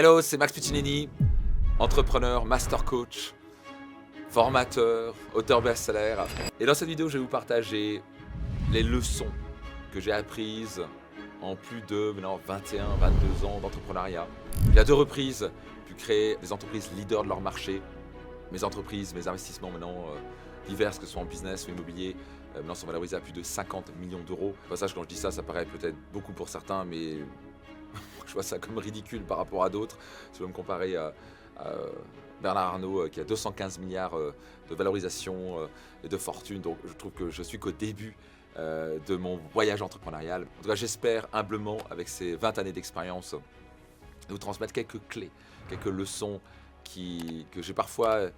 Hello, c'est Max Piccinini, entrepreneur, master coach, formateur, auteur best-seller. Et dans cette vidéo, je vais vous partager les leçons que j'ai apprises en plus de maintenant 21, 22 ans d'entrepreneuriat. J'ai à 2 reprises pu créer des entreprises leaders de leur marché. Mes entreprises, mes investissements maintenant divers, que ce soit en business ou immobilier, maintenant sont valorisés à plus de 50 millions d'euros. Au passage, quand je dis ça, ça paraît peut-être beaucoup pour certains, mais je vois ça comme ridicule par rapport à d'autres. Si je veux me comparer à Bernard Arnault qui a 215 milliards de valorisation et de fortune, donc je trouve que je suis qu'au début de mon voyage entrepreneurial. En tout cas, j'espère humblement, avec ces 20 années d'expérience, vous transmettre quelques clés, quelques leçons que j'ai parfois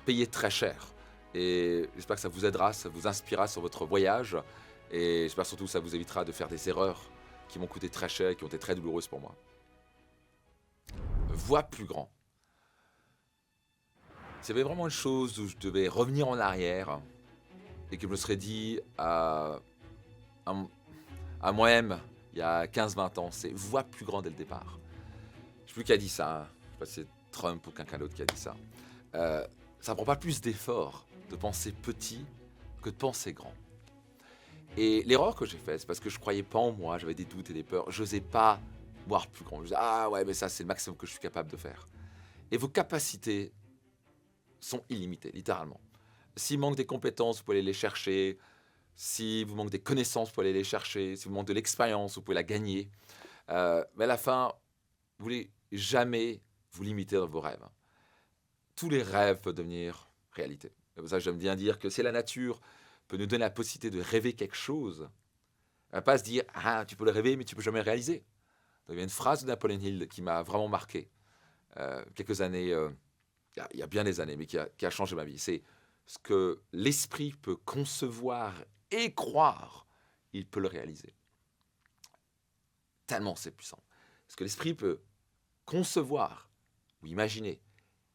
payées très cher. Et j'espère que ça vous aidera, ça vous inspirera sur votre voyage. Et j'espère surtout que ça vous évitera de faire des erreurs qui m'ont coûté très cher et qui ont été très douloureuses pour moi. Vois plus grand. S'il y avait vraiment une chose où je devais revenir en arrière et que je me serais dit à moi-même il y a 15-20 ans, c'est vois plus grand dès le départ. Je ne sais plus qui a dit ça, hein. Je ne sais pas si c'est Trump ou quelqu'un d'autre qui a dit ça. Ça ne prend pas plus d'effort de penser petit que de penser grand. Et l'erreur que j'ai faite, c'est parce que je ne croyais pas en moi, j'avais des doutes et des peurs, je n'osais pas voir plus grand. Je disais, ah ouais, mais ça c'est le maximum que je suis capable de faire. Et vos capacités sont illimitées, littéralement. S'il manque des compétences, vous pouvez aller les chercher. Si vous manque des connaissances, vous pouvez aller les chercher. Si vous manque de l'expérience, vous pouvez la gagner. Mais à la fin, vous ne voulez jamais vous limiter dans vos rêves. Tous les rêves peuvent devenir réalité. C'est pour ça que j'aime bien dire que si la nature peut nous donner la possibilité de rêver quelque chose, elle ne va pas se dire « Ah, tu peux le rêver, mais tu ne peux jamais le réaliser ». Donc, il y a une phrase de Napoléon Hill qui m'a vraiment marqué, quelques années, il y a bien des années, mais qui a changé ma vie. C'est ce que l'esprit peut concevoir et croire, il peut le réaliser. Tellement c'est puissant. Ce que l'esprit peut concevoir ou imaginer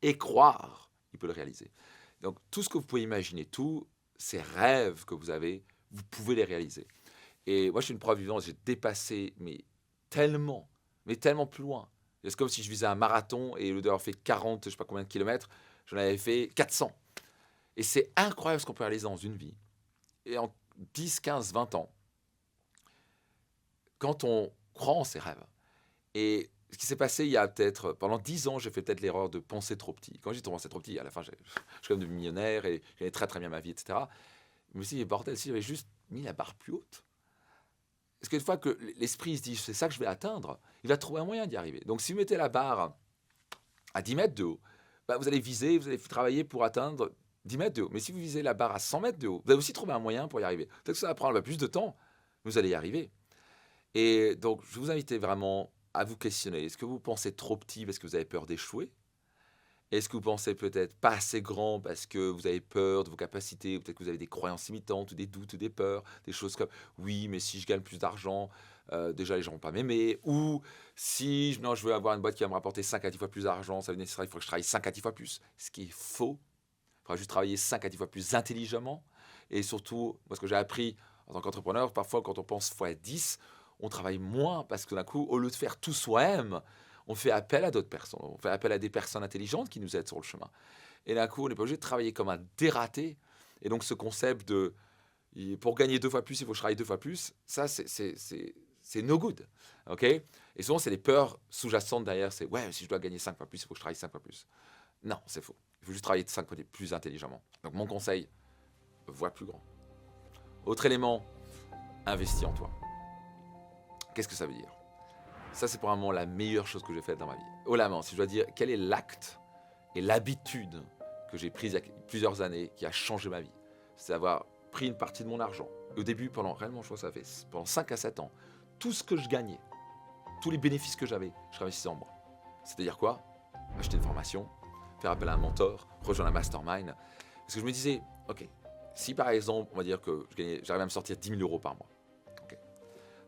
et croire, il peut le réaliser. Donc, tout ce que vous pouvez imaginer, tous ces rêves que vous avez, vous pouvez les réaliser. Et moi, je suis une preuve vivante, j'ai dépassé, mais tellement plus loin. C'est comme si je visais un marathon et au lieu d'avoir fait 40, je ne sais pas combien de kilomètres, j'en avais fait 400. Et c'est incroyable ce qu'on peut réaliser dans une vie. Et en 10, 15, 20 ans, quand on croit en ses rêves. Et ce qui s'est passé il y a peut-être, pendant 10 ans, j'ai fait peut-être l'erreur de penser trop petit. Quand j'ai pensé trop petit, à la fin, je suis comme devenu millionnaire et j'avais très très bien ma vie, etc. Je me suis dit, bordel, si j'avais juste mis la barre plus haute. Parce qu'une fois que l'esprit se dit, c'est ça que je vais atteindre, il va trouver un moyen d'y arriver. Donc si vous mettez la barre à 10 mètres de haut, bah, vous allez viser, vous allez travailler pour atteindre 10 mètres de haut. Mais si vous visez la barre à 100 mètres de haut, vous allez aussi trouver un moyen pour y arriver. Peut-être que ça va prendre plus de temps, mais vous allez y arriver. Et donc, je vous invite vraiment à vous questionner. Est-ce que vous pensez trop petit parce que vous avez peur d'échouer? Est-ce que vous pensez peut-être pas assez grand parce que vous avez peur de vos capacités? Peut-être que vous avez des croyances limitantes ou des doutes ou des peurs, des choses comme oui, mais si je gagne plus d'argent, déjà les gens vont pas m'aimer. Ou si non, je veux avoir une boîte qui va me rapporter 5 à 10 fois plus d'argent, ça veut dire qu'il faut que je travaille 5 à 10 fois plus. Ce qui est faux. Il faudra juste travailler 5 à 10 fois plus intelligemment. Et surtout, moi, ce que j'ai appris en tant qu'entrepreneur, parfois quand on pense fois 10, on travaille moins parce que d'un coup, au lieu de faire tout soi-même, on fait appel à d'autres personnes. On fait appel à des personnes intelligentes qui nous aident sur le chemin. Et d'un coup, on n'est pas obligé de travailler comme un dératé. Et donc, ce concept de pour gagner 2 fois plus, il faut que je travaille 2 fois plus, ça, c'est no good. Okay, et souvent, c'est les peurs sous-jacentes derrière. C'est ouais, si je dois gagner 5 fois plus, il faut que je travaille 5 fois plus. Non, c'est faux. Il faut juste travailler 5 fois plus intelligemment. Donc, mon conseil, vois plus grand. Autre élément, investis en toi. Qu'est-ce que ça veut dire? Ça, c'est probablement la meilleure chose que j'ai faite dans ma vie. Oh la main, si je dois dire, quel est l'acte et l'habitude que j'ai prise il y a plusieurs années qui a changé ma vie? C'est d'avoir pris une partie de mon argent. Au début, réellement, je crois que ça fait pendant 5 à 7 ans, tout ce que je gagnais, tous les bénéfices que j'avais, je réinvestissais en moi. C'est-à-dire quoi? Acheter une formation, faire appel à un mentor, rejoindre un mastermind. Parce que je me disais, ok, si par exemple, on va dire que j'arrivais à me sortir 10 000 euros par mois, okay.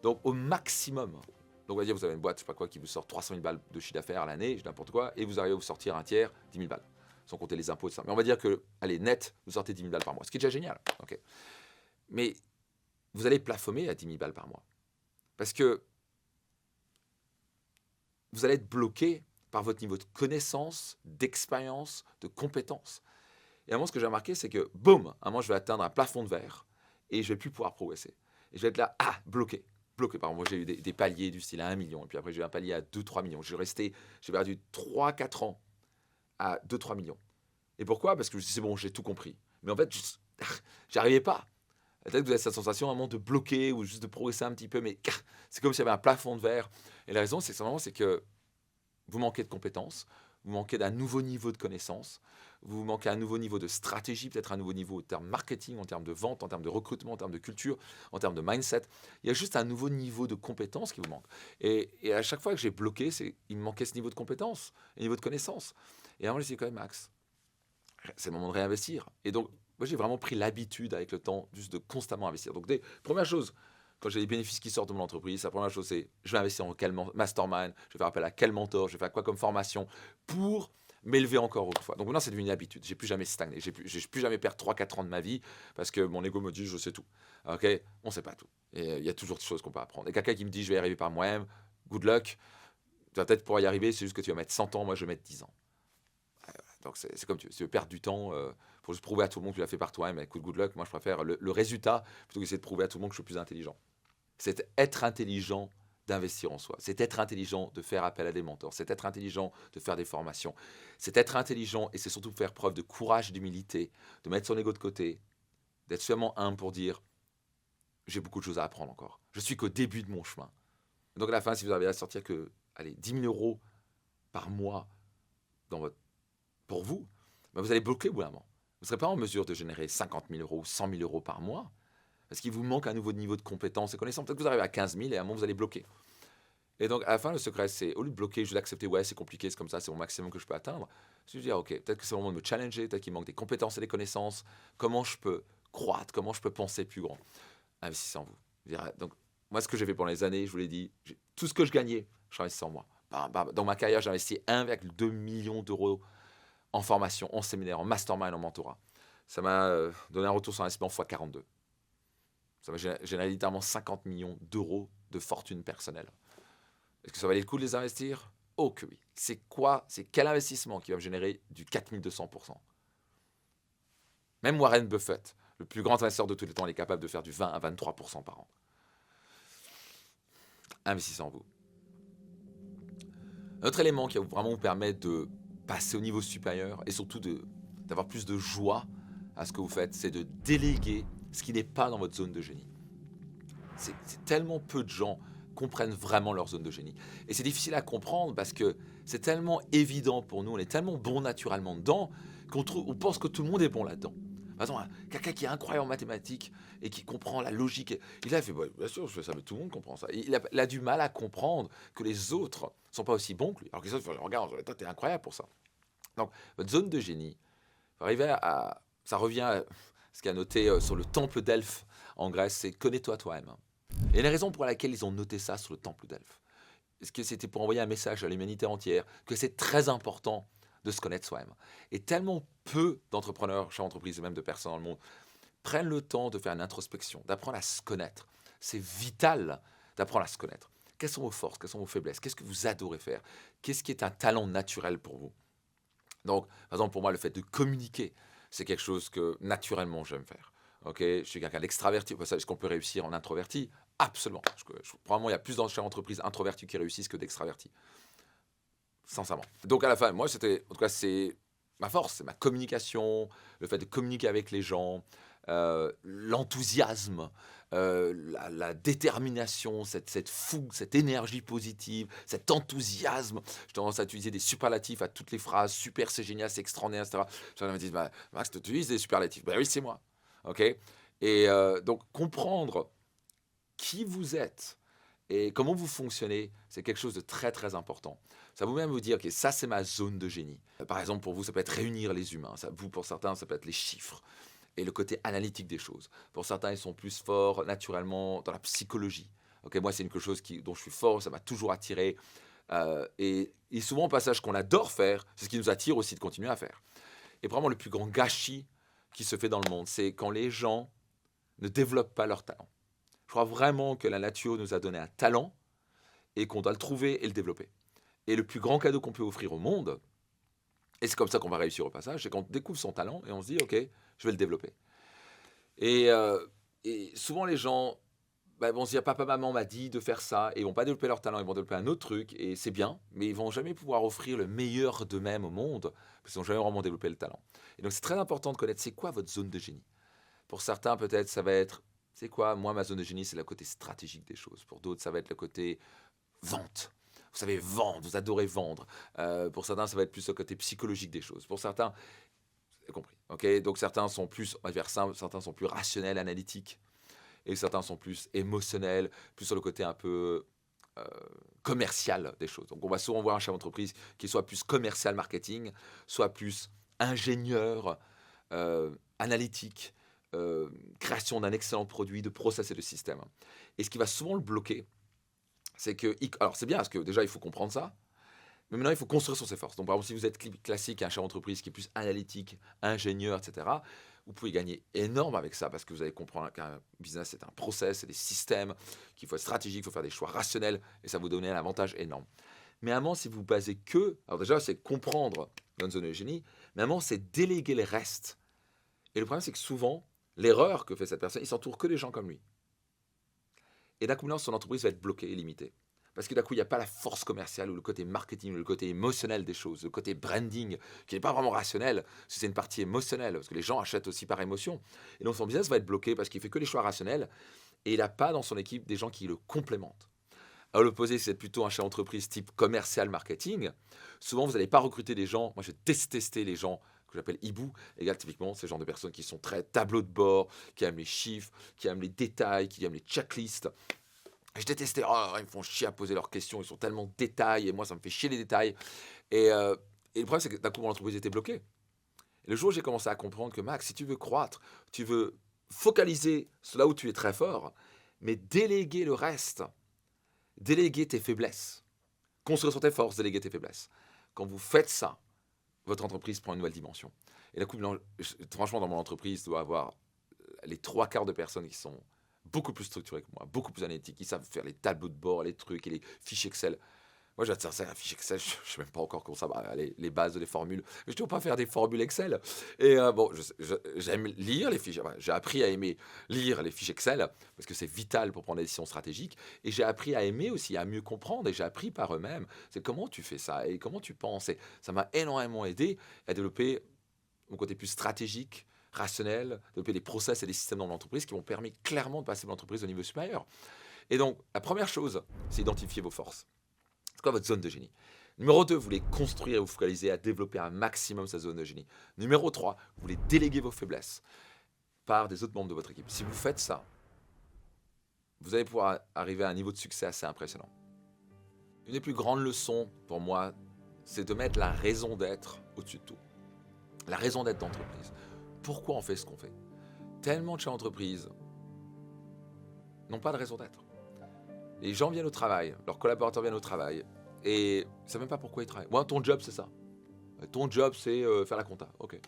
Donc au maximum, donc on va dire vous avez une boîte, je sais pas quoi, qui vous sort 300 000 balles de chiffre d'affaires à l'année, n'importe quoi, et vous arrivez à vous sortir un tiers, 10 000 balles, sans compter les impôts et ça. Mais on va dire que, allez, net, vous sortez 10 000 balles par mois, ce qui est déjà génial. Okay. Mais vous allez plafonner à 10 000 balles par mois. Parce que vous allez être bloqué par votre niveau de connaissance, d'expérience, de compétence. Et à un moment, ce que j'ai remarqué, c'est que, boum, à un moment, je vais atteindre un plafond de verre et je ne vais plus pouvoir progresser. Et je vais être là, bloqué. Bloqué. Par exemple, moi, j'ai eu des paliers du style à 1 million, et puis après, j'ai eu un palier à 2-3 millions. J'ai perdu 3-4 ans à 2-3 millions. Et pourquoi? Parce que je me suis dit, c'est bon, j'ai tout compris. Mais en fait, j'y arrivais pas. Peut-être que vous avez cette sensation à un moment de bloquer ou juste de progresser un petit peu, mais c'est comme s'il y avait un plafond de verre. Et la raison, c'est que vous manquez de compétences, vous manquez d'un nouveau niveau de connaissance, vous manquez un nouveau niveau de stratégie, peut-être un nouveau niveau en termes marketing, en termes de vente, en termes de recrutement, en termes de culture, en termes de mindset. Il y a juste un nouveau niveau de compétence qui vous manque. Et à chaque fois que j'ai bloqué, il me manquait ce niveau de compétence, un niveau de connaissance. Et alors, je me suis dit, quand même, Max, c'est le moment de réinvestir. Et donc, moi, j'ai vraiment pris l'habitude avec le temps juste de constamment investir. Donc, première chose, quand j'ai des bénéfices qui sortent de mon entreprise, la première chose, c'est je vais investir en quel mastermind, je vais faire appel à quel mentor, je vais faire quoi comme formation pour m'élever encore une fois. Donc maintenant, c'est devenu une habitude. J'ai plus jamais stagné. J'ai plus jamais perdre 3-4 ans de ma vie parce que mon ego me dit je sais tout. Ok, on sait pas tout. Et il y a toujours des choses qu'on peut apprendre. Et quelqu'un qui me dit je vais y arriver par moi-même, good luck. Tu vas peut-être pouvoir y arriver, c'est juste que tu vas mettre 100 ans, moi je vais mettre 10 ans. Donc c'est comme tu veux. Si tu veux perdre du temps pour juste prouver à tout le monde que tu l'as fait par toi-même, écoute, good luck, moi je préfère le résultat plutôt que d'essayer de prouver à tout le monde que je suis plus intelligent. C'est être intelligent d'investir en soi. C'est être intelligent de faire appel à des mentors. C'est être intelligent de faire des formations. C'est être intelligent et c'est surtout faire preuve de courage et d'humilité, de mettre son ego de côté, d'être seulement humble pour dire j'ai beaucoup de choses à apprendre encore. Je suis qu'au début de mon chemin. Donc à la fin, si vous arrivez à sortir que 10 000 euros par mois pour vous, vous allez bloquer au bout d'un moment. Vous ne serez pas en mesure de générer 50 000 euros ou 100 000 euros par mois parce qu'il vous manque un nouveau niveau de compétence et connaissance. Peut-être que vous arrivez à 15 000 et à un moment, vous allez bloquer. Et donc, à la fin, le secret, c'est au lieu de bloquer, je vais l'accepter, ouais, c'est compliqué, c'est comme ça, c'est mon maximum que je peux atteindre. Je vais dire, ok, peut-être que c'est le moment de me challenger, peut-être qu'il manque des compétences et des connaissances. Comment je peux croître, comment je peux penser plus grand. Investissez en vous. Donc, moi, ce que j'ai fait pendant les années, je vous l'ai dit, tout ce que je gagnais, je réinvestissais en moi. Dans ma carrière, j'ai investi 1,2 million d'euros en formation, en séminaire, en mastermind, en mentorat. Ça m'a donné un retour sur investissement x 42. Ça m'a généré littéralement 50 millions d'euros de fortune personnelle. Est-ce que ça valait le coup de les investir? Oh que oui. C'est quel investissement qui va me générer du 4200%? Même Warren Buffett, le plus grand investisseur de tous les temps, il est capable de faire du 20 à 23% par an. Investissez en vous. Un autre élément qui va vraiment vous permettre de passer au niveau supérieur et surtout d'avoir plus de joie à ce que vous faites, c'est de déléguer ce qui n'est pas dans votre zone de génie. C'est tellement peu de gens comprennent vraiment leur zone de génie. Et c'est difficile à comprendre parce que c'est tellement évident pour nous, on est tellement bon naturellement dedans qu'on pense que tout le monde est bon là-dedans. Par exemple, quelqu'un qui est incroyable en mathématiques et qui comprend la logique, il a fait, bah, bien sûr, je fais ça, mais tout le monde comprend ça. Il a du mal à comprendre que les autres ne sont pas aussi bons que lui. Alors que les autres, regarde, toi, t'es incroyable pour ça. Donc, votre zone de génie, ça revient à ce qui est noté sur le temple d'Elphes en Grèce, c'est connais-toi toi-même. Et la raison pour laquelle ils ont noté ça sur le temple d'Elphes, est-ce que c'était pour envoyer un message à l'humanité entière que c'est très important de se connaître soi-même. Et tellement peu d'entrepreneurs, chefs d'entreprise et même de personnes dans le monde prennent le temps de faire une introspection, d'apprendre à se connaître. C'est vital d'apprendre à se connaître. Quelles sont vos forces, quelles sont vos faiblesses, qu'est-ce que vous adorez faire, qu'est-ce qui est un talent naturel pour vous. Donc, par exemple, pour moi, le fait de communiquer, c'est quelque chose que naturellement j'aime faire. Je suis quelqu'un d'extraverti. Est-ce qu'on peut réussir en introverti? Absolument. Probablement, il y a plus d'entreprises introverties qui réussissent que d'extravertis. Sincèrement. Donc, à la fin, moi, en tout cas, c'est ma force, c'est ma communication, le fait de communiquer avec les gens, l'enthousiasme, la détermination, cette fougue, cette énergie positive, cet enthousiasme. J'ai tendance à utiliser des superlatifs à toutes les phrases. Super, c'est génial, c'est extraordinaire, etc. Les gens me disent, Max, tu utilises des superlatifs. Oui, c'est moi. Et donc, comprendre qui vous êtes et comment vous fonctionnez, c'est quelque chose de très, très important. Ça vous même vous dire, ça, c'est ma zone de génie. Par exemple, pour vous, ça peut être réunir les humains. Pour certains, ça peut être les chiffres et le côté analytique des choses. Pour certains, ils sont plus forts naturellement dans la psychologie. Moi, c'est quelque chose dont je suis fort, ça m'a toujours attiré. Et souvent, au passage qu'on adore faire, c'est ce qui nous attire aussi de continuer à faire. Et vraiment, le plus grand gâchis qui se fait dans le monde, c'est quand les gens ne développent pas leur talent. Je crois vraiment que la nature nous a donné un talent et qu'on doit le trouver et le développer. Et le plus grand cadeau qu'on peut offrir au monde, et c'est comme ça qu'on va réussir au passage, c'est qu'on découvre son talent et on se dit, OK, je vais le développer. Et, euh, et souvent, les gens vont se dire, papa, maman m'a dit de faire ça, et ils vont pas développer leur talent, ils vont développer un autre truc, et c'est bien, mais ils vont jamais pouvoir offrir le meilleur d'eux-mêmes au monde, parce qu'ils n'ont jamais vraiment développé le talent. Et donc, c'est très important de connaître, c'est quoi votre zone de génie. Pour certains, peut-être, ça va être, c'est quoi, moi, ma zone de génie, c'est le côté stratégique des choses. Pour d'autres, ça va être le côté vente. Vous savez vendre, vous adorez vendre. Pour certains, ça va être plus le côté psychologique des choses. Pour certains, vous avez compris. Ok, donc certains sont plus, on va dire ça, certains sont plus rationnels, analytiques, et certains sont plus émotionnels, plus sur le côté un peu euh, commercial des choses. Donc on va souvent voir un chef d'entreprise qui soit plus commercial marketing, soit plus ingénieur, analytique, création d'un excellent produit, de process et de système. Et ce qui va souvent le bloquer, c'est que, alors c'est bien parce que déjà il faut comprendre ça, mais maintenant il faut construire sur ses forces. Donc par exemple si vous êtes classique, un chef d'entreprise qui est plus analytique, ingénieur, etc., vous pouvez gagner énorme avec ça parce que vous allez comprendre qu'un business c'est un process, c'est des systèmes, qu'il faut être stratégique, il faut faire des choix rationnels et ça va vous donner un avantage énorme. Mais à un moment, si vous basez que, alors déjà c'est comprendre notre zone de génie, mais à un moment c'est déléguer les restes. Et le problème c'est que souvent, l'erreur que fait cette personne, il s'entoure que des gens comme lui. Et d'un coup, là, son entreprise va être bloquée et limitée. Parce que d'un coup, il n'y a pas la force commerciale ou le côté marketing ou le côté émotionnel des choses, le côté branding, qui n'est pas vraiment rationnel, c'est une partie émotionnelle, parce que les gens achètent aussi par émotion. Et donc son business va être bloqué parce qu'il fait que les choix rationnels et il n'a pas dans son équipe des gens qui le complémentent. À l'opposé, si c'est plutôt un chef d'entreprise type commercial marketing, souvent vous n'allez pas recruter des gens, moi je déteste les gens que j'appelle hibou, et là typiquement c'est le genre de personnes qui sont très tableau de bord, qui aiment les chiffres, qui aiment les détails, qui aiment les checklists. Je détestais, oh, ils me font chier à poser leurs questions, ils sont tellement détails, et moi ça me fait chier les détails. Et, euh, et le problème c'est que d'un coup mon entreprise était bloquée. Et le jour où j'ai commencé à comprendre que Max, si tu veux croître, tu veux focaliser sur là où tu es très fort, mais déléguer le reste, déléguer tes faiblesses, construire sur tes forces, déléguer tes faiblesses. Quand vous faites ça, votre entreprise prend une nouvelle dimension. Et d'un coup, franchement, dans mon entreprise, je dois avoir les trois quarts de personnes qui sont beaucoup plus structurées que moi, beaucoup plus analytiques, qui savent faire les tableaux de bord, les trucs et les fichiers Excel. Moi, j'ai ça, un fichier Excel, je ne sais même pas encore comment ça va, les bases des formules. Mais je ne dois pas faire des formules Excel. Et bon, j'aime lire les fichiers. J'ai appris à aimer lire les fichiers Excel parce que c'est vital pour prendre des décisions stratégiques. Et j'ai appris à aimer aussi, à mieux comprendre. Et j'ai appris par eux-mêmes. C'est comment tu fais ça et comment tu penses. Et ça m'a énormément aidé à développer mon côté plus stratégique, rationnel, développer des process et des systèmes dans l'entreprise qui m'ont permis clairement de passer l'entreprise au niveau supérieur. Et donc, la première chose, c'est identifier vos forces. C'est quoi votre zone de génie? Numéro 2, vous voulez construire et vous focaliser à développer un maximum sa zone de génie. Numéro 3, vous voulez déléguer vos faiblesses par des autres membres de votre équipe. Si vous faites ça, vous allez pouvoir arriver à un niveau de succès assez impressionnant. Une des plus grandes leçons pour moi, c'est de mettre la raison d'être au-dessus de tout. La raison d'être d'entreprise. Pourquoi on fait ce qu'on fait? Tellement de chefs d'entreprise n'ont pas de raison d'être. Les gens viennent au travail, leurs collaborateurs viennent au travail, et ils ne savent même pas pourquoi ils travaillent. Moi, ton job, c'est ça. Ton job, c'est faire la compta. Ok.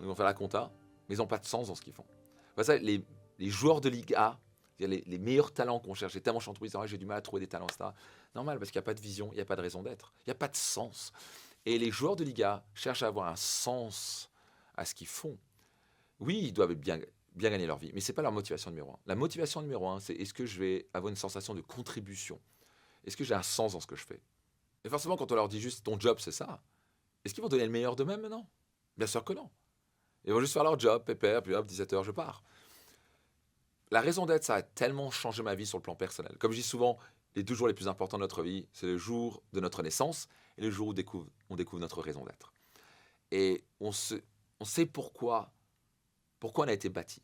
Ils vont faire la compta, mais ils n'ont pas de sens dans ce qu'ils font. Enfin, ça, les joueurs de Ligue A, les meilleurs talents qu'on cherche, j'ai tellement chanté, j'ai du mal à trouver des talents, etc. Normal, parce qu'il n'y a pas de vision, il n'y a pas de raison d'être, il n'y a pas de sens. Et les joueurs de Ligue A cherchent à avoir un sens à ce qu'ils font. Oui, ils doivent bien gagner leur vie, mais ce n'est pas leur motivation numéro un. La motivation numéro un, c'est est-ce que je vais avoir une sensation de contribution? Est-ce que j'ai un sens dans ce que je fais? Et forcément, quand on leur dit juste ton job, c'est ça, est-ce qu'ils vont donner le meilleur d'eux-mêmes maintenant? Bien sûr que non. Ils vont juste faire leur job, pépère, puis hop, 17h, je pars. La raison d'être, ça a tellement changé ma vie sur le plan personnel. Comme je dis souvent, les 2 jours les plus importants de notre vie, c'est le jour de notre naissance et le jour où on découvre notre raison d'être. Et on sait pourquoi on a été bâti.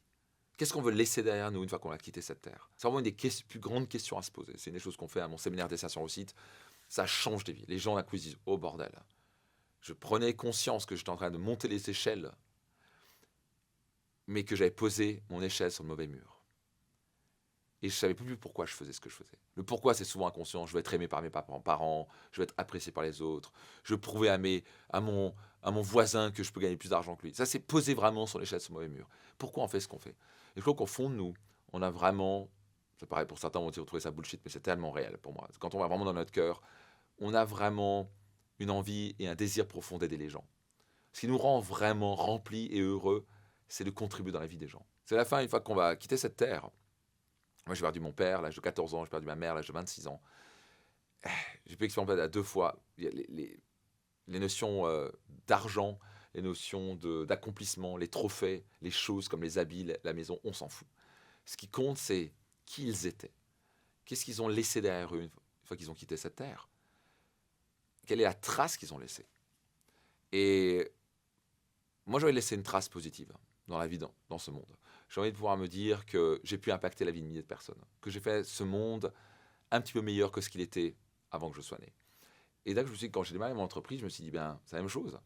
Qu'est-ce qu'on veut laisser derrière nous une fois qu'on a quitté cette terre? C'est vraiment une des plus grandes questions à se poser. C'est une des choses qu'on fait à mon séminaire Destination Réussite. Ça change des vies. Les gens d'un coup ils disent oh bordel, je prenais conscience que j'étais en train de monter les échelles, mais que j'avais posé mon échelle sur le mauvais mur. Et je ne savais plus pourquoi je faisais ce que je faisais. Le pourquoi, c'est souvent inconscient. Je veux être aimé par mes parents, je veux être apprécié par les autres, je veux prouver à mon voisin que je peux gagner plus d'argent que lui. Ça, c'est poser vraiment sur l'échelle sur le mauvais mur. Pourquoi on fait ce qu'on fait? Et je crois qu'au fond de nous, on a vraiment, ça paraît pour certains, on va trouver ça bullshit, mais c'est tellement réel pour moi. Quand on va vraiment dans notre cœur, on a vraiment une envie et un désir profond d'aider les gens. Ce qui nous rend vraiment remplis et heureux, c'est de contribuer dans la vie des gens. C'est à la fin, une fois qu'on va quitter cette terre. Moi, j'ai perdu mon père à l'âge de 14 ans, j'ai perdu ma mère à l'âge de 26 ans. J'ai pu expérimenter à 2 fois les notions d'argent, les notions d'accomplissement, les trophées, les choses comme les habits, la maison, on s'en fout. Ce qui compte, c'est qui ils étaient. Qu'est-ce qu'ils ont laissé derrière eux une fois qu'ils ont quitté cette terre? Quelle est la trace qu'ils ont laissée? Et moi, j'ai envie de laisser une trace positive dans la vie, dans ce monde. J'ai envie de pouvoir me dire que j'ai pu impacter la vie de milliers de personnes, que j'ai fait ce monde un petit peu meilleur que ce qu'il était avant que je sois né. Et là, je me suis dit, quand j'ai démarré mon entreprise, je me suis dit, ben, c'est la même chose.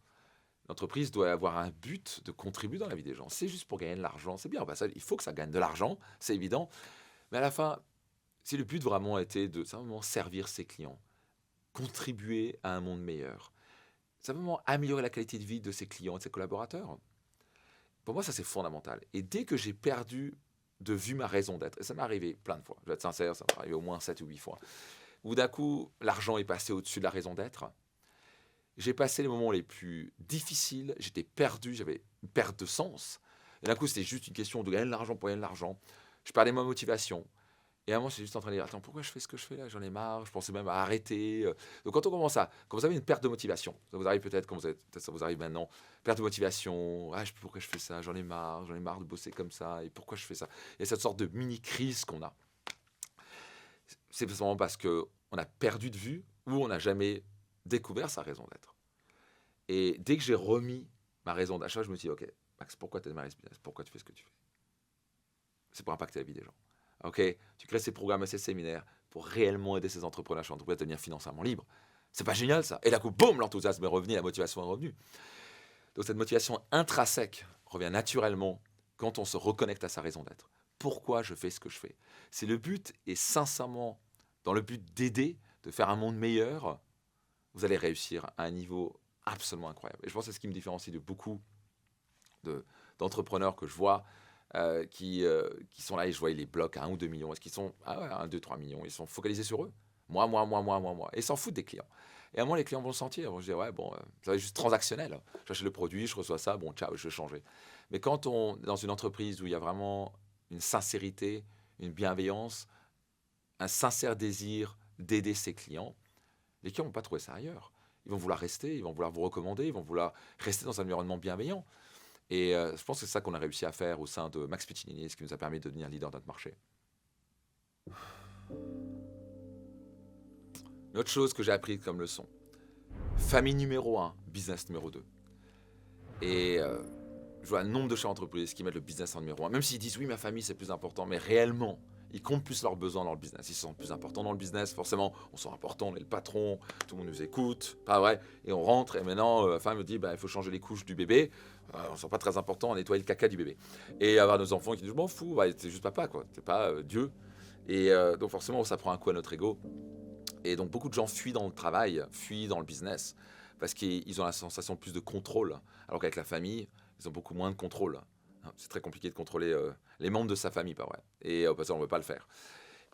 L'entreprise doit avoir un but de contribuer dans la vie des gens. C'est juste pour gagner de l'argent, c'est bien. Il faut que ça gagne de l'argent, c'est évident. Mais à la fin, si le but vraiment était de simplement servir ses clients, contribuer à un monde meilleur, simplement améliorer la qualité de vie de ses clients et de ses collaborateurs, pour moi, ça c'est fondamental. Et dès que j'ai perdu de vue ma raison d'être, et ça m'est arrivé plein de fois, je vais être sincère, ça m'est arrivé au moins 7 ou 8 fois, où d'un coup, l'argent est passé au-dessus de la raison d'être. J'ai passé les moments les plus difficiles, j'étais perdu, j'avais une perte de sens. Et d'un coup, c'était juste une question de gagner de l'argent pour gagner de l'argent. Je perdais ma motivation. Et à un moment, j'étais juste en train de dire, attends, pourquoi je fais ce que je fais là? J'en ai marre, je pensais même à arrêter. Donc quand on commence à, quand vous avez une perte de motivation, ça vous arrive peut-être, peut-être ça vous arrive maintenant, perte de motivation, ah, je sais plus pourquoi je fais ça, j'en ai marre de bosser comme ça, et pourquoi je fais ça? Il y a cette sorte de mini-crise qu'on a. C'est simplement parce qu'on a perdu de vue ou on n'a jamais découvert sa raison d'être. Et dès que j'ai remis ma raison d'achat, je me suis dit, ok, Max, pourquoi tu démarré ce business? Pourquoi tu fais ce que tu fais? C'est pour impacter la vie des gens. Ok, tu crées ces programmes et ces séminaires pour réellement aider ces entrepreneurs à devenir financièrement libres. C'est pas génial ça? Et d'un coup, boum, l'enthousiasme est revenu, la motivation est revenue. Donc cette motivation intrinsèque revient naturellement quand on se reconnecte à sa raison d'être. Pourquoi je fais ce que je fais? Si le but est sincèrement dans le but d'aider, de faire un monde meilleur, vous allez réussir à un niveau absolument incroyable. Et je pense que c'est ce qui me différencie de beaucoup d'entrepreneurs que je vois qui sont là et je vois les blocs à 1 ou 2 millions. Est-ce qu'ils sont à 1, 2, 3 millions? Ils sont focalisés sur eux. Moi. Et ils s'en foutent des clients. Et à moi, les clients vont le sentir. Ils vont se dire, ouais, bon, ça va être juste transactionnel. J'achète le produit, je reçois ça, bon, ciao, je vais changer. Mais quand on est dans une entreprise où il y a vraiment une sincérité, une bienveillance, un sincère désir d'aider ses clients, les clients ne vont pas trouver ça ailleurs. Ils vont vouloir rester, ils vont vouloir vous recommander, ils vont vouloir rester dans un environnement bienveillant. Et je pense que c'est ça qu'on a réussi à faire au sein de Max Piccinini, ce qui nous a permis de devenir leader de notre marché. Une autre chose que j'ai appris comme leçon, famille numéro 1, business numéro 2. Et je vois un nombre de chefs d'entreprise qui mettent le business en numéro 1, même s'ils disent oui, ma famille c'est plus important, mais réellement, ils comptent plus leurs besoins dans le business. Ils sont plus importants dans le business, forcément, on sent important, on est le patron, tout le monde nous écoute, pas vrai? Et on rentre, et maintenant, la femme me dit, bah, il faut changer les couches du bébé. On ne sent pas très important, nettoyer le caca du bébé. Et avoir nos enfants qui disent, je m'en fous, bah, c'est juste papa, quoi. C'est pas Dieu. Et donc forcément, ça prend un coup à notre ego. Et donc beaucoup de gens fuient dans le travail, fuient dans le business, parce qu'ils ont la sensation de plus de contrôle, alors qu'avec la famille, ils ont beaucoup moins de contrôle. C'est très compliqué de contrôler les membres de sa famille, pas vrai. Et parce qu'on ne veut pas le faire.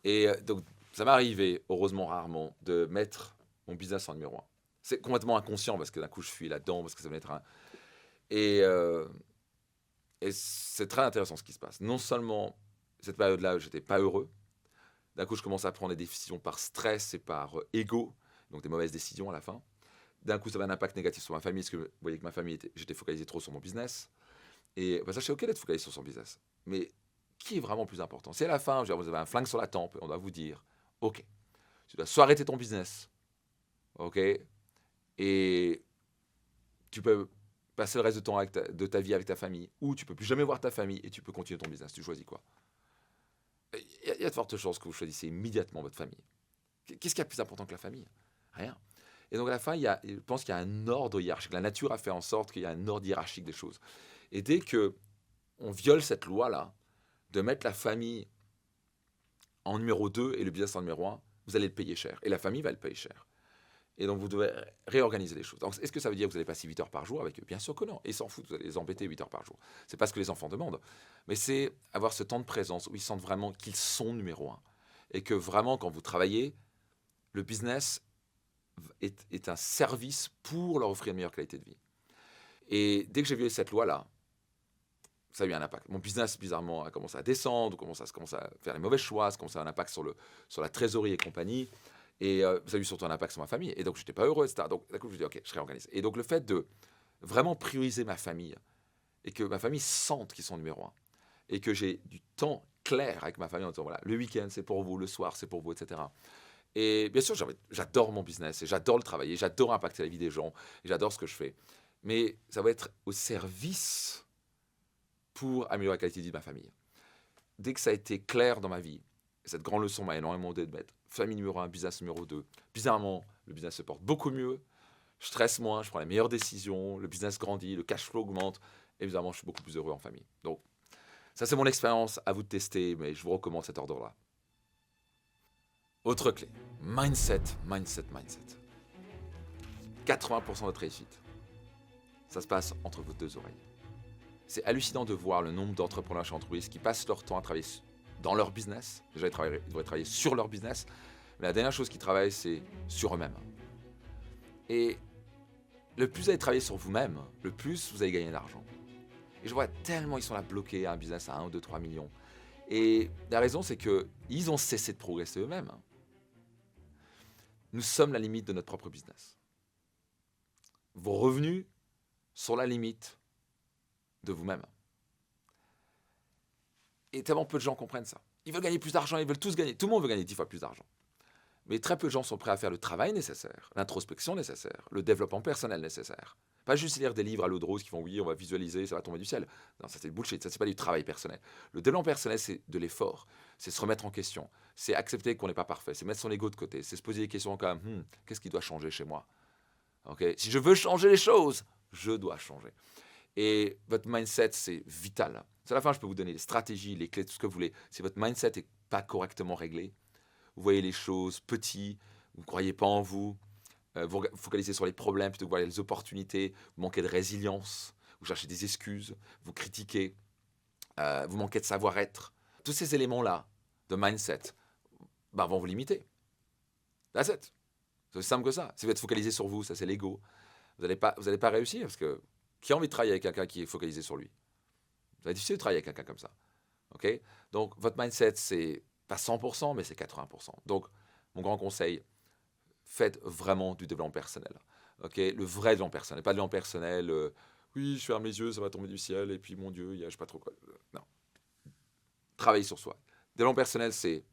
Et donc ça m'est arrivé, heureusement rarement, de mettre mon business en numéro 1. C'est complètement inconscient, parce que d'un coup je fuis là-dedans, parce que ça venait être un... Et c'est très intéressant ce qui se passe. Non seulement, cette période-là, j'étais pas heureux. D'un coup, je commence à prendre des décisions par stress et par ego, donc des mauvaises décisions à la fin. D'un coup, ça avait un impact négatif sur ma famille, parce que vous voyez que ma famille, j'étais focalisé trop sur mon business. Et bah, ça, c'est OK d'être focalisé sur son business. Mais qui est vraiment plus important? C'est à la fin, vous avez un flingue sur la tempe, et on doit vous dire, OK, tu dois soit arrêter ton business, OK, et tu peux passer le reste de ta vie avec ta famille, ou tu peux plus jamais voir ta famille, et tu peux continuer ton business. Tu choisis quoi? Il y a de fortes chances que vous choisissez immédiatement votre famille. Qu'est-ce qui est plus important que la famille? Rien. Et donc à la fin, je pense qu'il y a un ordre hiérarchique. La nature a fait en sorte qu'il y a un ordre hiérarchique des choses. Et dès que on viole cette loi-là, de mettre la famille en numéro 2 et le business en numéro 1, vous allez le payer cher. Et la famille va le payer cher. Et donc vous devez réorganiser les choses. Donc, est-ce que ça veut dire que vous allez passer 8 heures par jour avec eux? Bien sûr que non. Ils s'en foutent, vous allez les embêter 8 heures par jour. C'est pas ce que les enfants demandent. Mais c'est avoir ce temps de présence où ils sentent vraiment qu'ils sont numéro 1. Et que vraiment, quand vous travaillez, le business est un service pour leur offrir une meilleure qualité de vie. Et dès que j'ai vu cette loi-là, ça a eu un impact. Mon business, bizarrement, a commencé à descendre, commence à faire les mauvais choix, ça commence à avoir un impact sur la trésorerie et compagnie. Et ça a eu surtout un impact sur ma famille. Et donc, je n'étais pas heureux, etc. Donc, d'un coup, je me dis, OK, je réorganise. Et donc, le fait de vraiment prioriser ma famille et que ma famille sente qu'ils sont numéro un et que j'ai du temps clair avec ma famille en disant, voilà, le week-end, c'est pour vous, le soir, c'est pour vous, etc. Et bien sûr, j'adore mon business et j'adore le travailler, j'adore impacter la vie des gens et j'adore ce que je fais. Mais ça va être au service pour améliorer la qualité de vie de ma famille. Dès que ça a été clair dans ma vie, cette grande leçon m'a énormément aidé de mettre famille numéro un, business numéro 2. Bizarrement, le business se porte beaucoup mieux, je stresse moins, je prends les meilleures décisions, le business grandit, le cash flow augmente, et bizarrement, je suis beaucoup plus heureux en famille. Donc, ça c'est mon expérience, à vous de tester, mais je vous recommande cet ordre-là. Autre clé, mindset, mindset, mindset. 80% de votre réussite, ça se passe entre vos deux oreilles. C'est hallucinant de voir le nombre d'entrepreneurs chez Entreprise qui passent leur temps à travailler dans leur business. Déjà, ils devraient travailler sur leur business. Mais la dernière chose qu'ils travaillent, c'est sur eux-mêmes. Et le plus vous allez travailler sur vous-même, le plus vous allez gagner d'argent. Et je vois tellement ils sont là bloqués à un business à 1, 2, 3 millions. Et la raison, c'est qu'ils ont cessé de progresser eux-mêmes. Nous sommes la limite de notre propre business. Vos revenus sont la limite de vous-même. Et tellement peu de gens comprennent ça. Ils veulent gagner plus d'argent, ils veulent tous gagner. Tout le monde veut gagner 10 fois plus d'argent. Mais très peu de gens sont prêts à faire le travail nécessaire, l'introspection nécessaire, le développement personnel nécessaire. Pas juste lire des livres à l'eau de rose qui font oui, on va visualiser, ça va tomber du ciel. Non, ça c'est du bullshit, ça c'est pas du travail personnel. Le développement personnel, c'est de l'effort, c'est se remettre en question, c'est accepter qu'on n'est pas parfait, c'est mettre son ego de côté, c'est se poser des questions comme qu'est-ce qui doit changer chez moi? Okay? Si je veux changer les choses, je dois changer. Et votre mindset, c'est vital. À la fin, je peux vous donner les stratégies, les clés, tout ce que vous voulez. Si votre mindset n'est pas correctement réglé, vous voyez les choses petites, vous ne croyez pas en vous, vous focalisez sur les problèmes plutôt que voir les opportunités, vous manquez de résilience, vous cherchez des excuses, vous critiquez, vous manquez de savoir-être. Tous ces éléments-là de mindset vont vous limiter. That's it. C'est aussi simple que ça. Si vous êtes focalisé sur vous, ça c'est l'ego, vous n'allez pas réussir parce que qui a envie de travailler avec quelqu'un qui est focalisé sur lui? Ça va être difficile de travailler avec quelqu'un comme ça. Okay? Donc, votre mindset, c'est pas 100%, mais c'est 80%. Donc, mon grand conseil, faites vraiment du développement personnel. Okay? Le vrai développement personnel. Pas de développement personnel, oui, je ferme les yeux, ça va tomber du ciel, et puis mon Dieu, il y a je sais pas trop quoi. Non. Travaillez sur soi. Développement personnel, c'est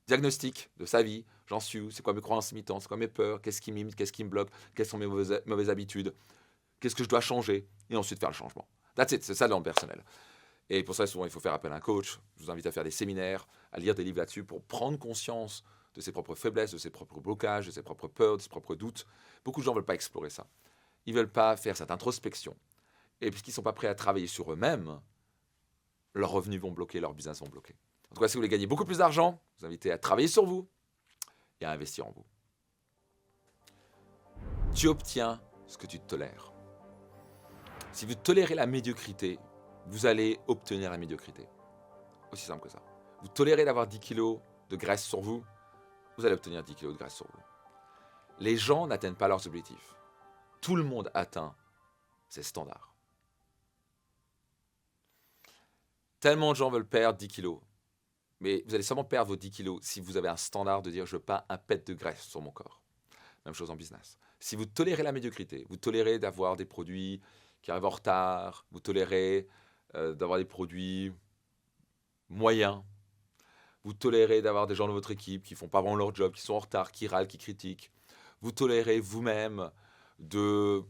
diagnostic de sa vie. J'en suis où? C'est quoi mes croyances limitantes? C'est quoi mes peurs? Qu'est-ce qui m'imite? Qu'est-ce qui me bloque? Quelles sont mes mauvaises habitudes? Qu'est-ce que je dois changer? Et ensuite faire le changement. That's it, c'est ça dans le personnel. Et pour ça, souvent, il faut faire appel à un coach. Je vous invite à faire des séminaires, à lire des livres là-dessus pour prendre conscience de ses propres faiblesses, de ses propres blocages, de ses propres peurs, de ses propres doutes. Beaucoup de gens ne veulent pas explorer ça. Ils ne veulent pas faire cette introspection. Et puisqu'ils ne sont pas prêts à travailler sur eux-mêmes, leurs revenus vont bloquer, leur business vont bloquer. En tout cas, si vous voulez gagner beaucoup plus d'argent, je vous invite à travailler sur vous et à investir en vous. Tu obtiens ce que tu tolères. Si vous tolérez la médiocrité, vous allez obtenir la médiocrité. Aussi simple que ça. Vous tolérez d'avoir 10 kilos de graisse sur vous, vous allez obtenir 10 kilos de graisse sur vous. Les gens n'atteignent pas leurs objectifs. Tout le monde atteint ses standards. Tellement de gens veulent perdre 10 kilos. Mais vous allez seulement perdre vos 10 kilos si vous avez un standard de dire je veux pas un pet de graisse sur mon corps. Même chose en business. Si vous tolérez la médiocrité, vous tolérez d'avoir des produits qui arrivent en retard, vous tolérez d'avoir des produits moyens, vous tolérez d'avoir des gens dans votre équipe qui font pas vraiment leur job, qui sont en retard, qui râlent, qui critiquent, vous tolérez vous-même de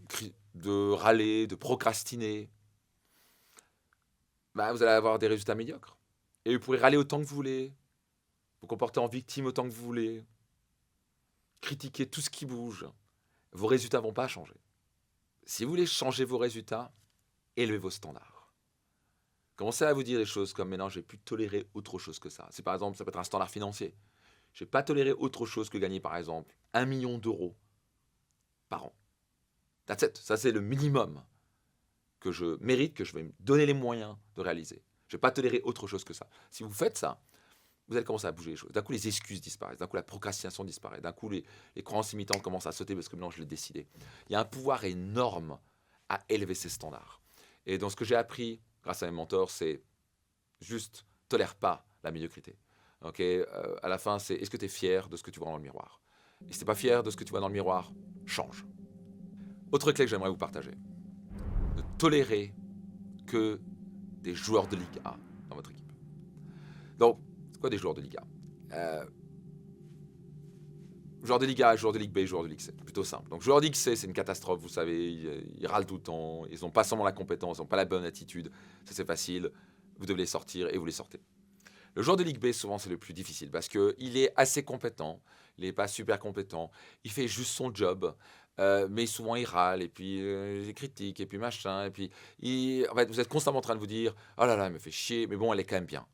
râler, de procrastiner, vous allez avoir des résultats médiocres. Et vous pourrez râler autant que vous voulez, vous comporter en victime autant que vous voulez, critiquer tout ce qui bouge, vos résultats ne vont pas changer. Si vous voulez changer vos résultats, élevez vos standards. Commencez à vous dire des choses comme « maintenant, je vais plus tolérer autre chose que ça ». C'est par exemple, ça peut être un standard financier. Je ne vais pas tolérer autre chose que gagner par exemple 1 million d'euros par an. That's it. Ça, c'est le minimum que je mérite, que je vais me donner les moyens de réaliser. Je ne vais pas tolérer autre chose que ça. Si vous faites ça, vous allez commencer à bouger les choses. D'un coup, les excuses disparaissent. D'un coup, la procrastination disparaît. D'un coup, les croyances limitantes commencent à sauter parce que maintenant, je l'ai décidé. Il y a un pouvoir énorme à élever ses standards. Et donc, ce que j'ai appris grâce à mes mentors, c'est juste tolère pas la médiocrité. Ok, à la fin, c'est est-ce que tu es fier de ce que tu vois dans le miroir? Et si tu n'es pas fier de ce que tu vois dans le miroir, change. Autre clé que j'aimerais vous partager. Ne tolérez que des joueurs de Ligue A dans votre équipe. Donc, c'est quoi des joueurs de Ligue A? Joueurs de Ligue A, joueurs de Ligue B, joueurs de Ligue C. Plutôt simple. Donc, joueurs de Ligue C, c'est une catastrophe, vous savez. Ils râlent tout le temps. Ils n'ont pas seulement la compétence, ils n'ont pas la bonne attitude. Ça, c'est facile. Vous devez les sortir et vous les sortez. Le joueur de Ligue B, souvent, c'est le plus difficile parce qu'il est assez compétent. Il n'est pas super compétent. Il fait juste son job. Mais souvent, il râle et puis il critique et puis machin. Et puis, en fait, vous êtes constamment en train de vous dire « Oh là là, il me fait chier. » Mais bon, elle est quand même bien.